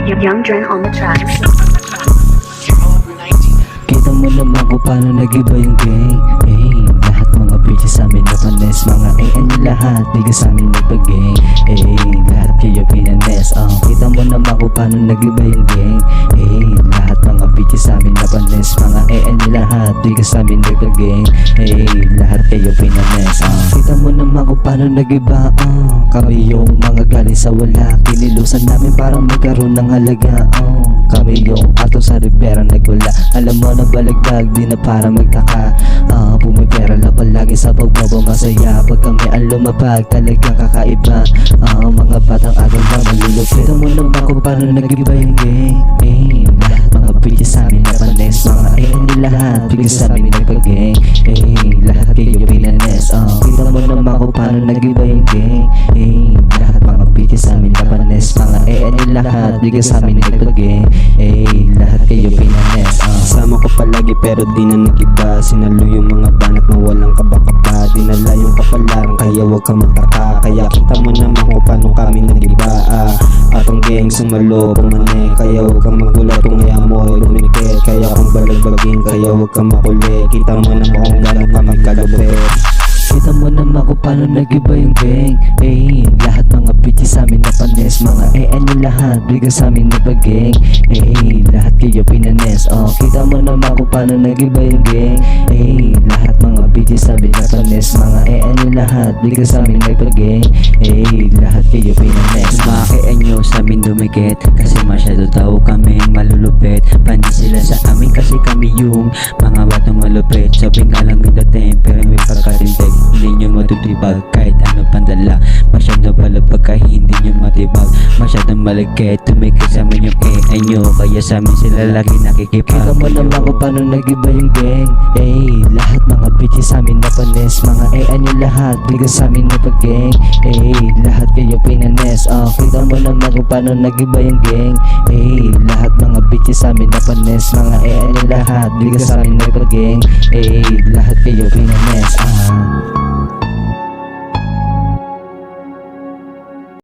Young Dren on the tracks. Kita mo naman kung paano nag-iba yung gang. Lahat mga bitches sa amin na panes. Mga nyo lahat, di ka sa amin nagpag-gang. Lahat kayo pinanes. Kita mo naman kung paano nag-iba yung gang. Lahat mga bitches sa amin na panes. Mga nyo lahat, di ka sa amin nagpag-gang. Lahat kayo pinanes. Kita mo naman kung paano nag-iba. Kami yung mga galing sa wala. Kinilusan namin para magkaroon ng halaga. Kami yung ato sa ribera nagwala. Alam mo na balagdag, di na para magtaka. Pumipera lang palagi sa pagbabamasaya. Pag kami ang lumapag, talagang kakaiba. Mga batang agaw lang malulupit. Kita mo naman kung paano nag-iba yung gang. Lahat mga bitches sa amin na panes. Mga nyo lahat, bigla sa amin nagpag-gang. Lahat kayo pinanes. Kita mo naman kung paano nag-iba yung gang. Lahat mga bitches sa amin na panes. Mga nyo lahat, bigla sa amin nagpag-gang. Lahat kayo pinanes. Sama ko palagi pero di na nag-iba. Sinalo yung mga banat na walang kabaka-ba. Dinala yung kapalaran kaya wag ka magtaka. Kaya kita mo naman kung paano kami nag-iba. Atong gang sumalo pumane. Kaya wag ka magulat kung kaya mo ay lumikit. Kaya kung balagbagin kaya wag ka makuli. Kita mo naman kung gano'n kami kalupit. Kita mo naman kung paano nag-iba yung gang. Lahat mga bitches sa amin na panes. Mga nyo lahat, bigla sa amin nagpag-gang. Lahat kayo pinanes. Kita mo naman kung paano nag-iba yung gang. Lahat mga bitches sa amin na panes. Mga nyo lahat, bigla sa amin nagpag-gang. Lahat kayo pinanes. Mga nyo sa amin dumikit kasi masyado daw kaming malulupit. Pandi sila sa amin kasi kami yung mga batang malupit. Sabi nga lang yung dating pero may pagkatindig. Hindi nyo matutibag kahit ano pandala. Masyado palapag kahit hindi nyo matibag. Masyadong malagkit, tumikit sa amin yung nyo. Kaya sa amin sila lagi nakikipag. Kita mo naman kung paano nag-iba yung gang. Lahat mga bitches sa amin na panes. Mga nyo lahat, bigla sa amin nagpag-gang. Lahat kayo pinanes. Kita mo naman kung paano nag-iba yung gang. Lahat mga bitches sa amin na panes. Mga nyo lahat, bigla sa amin nagpag-gang. Lahat kayo pinanes.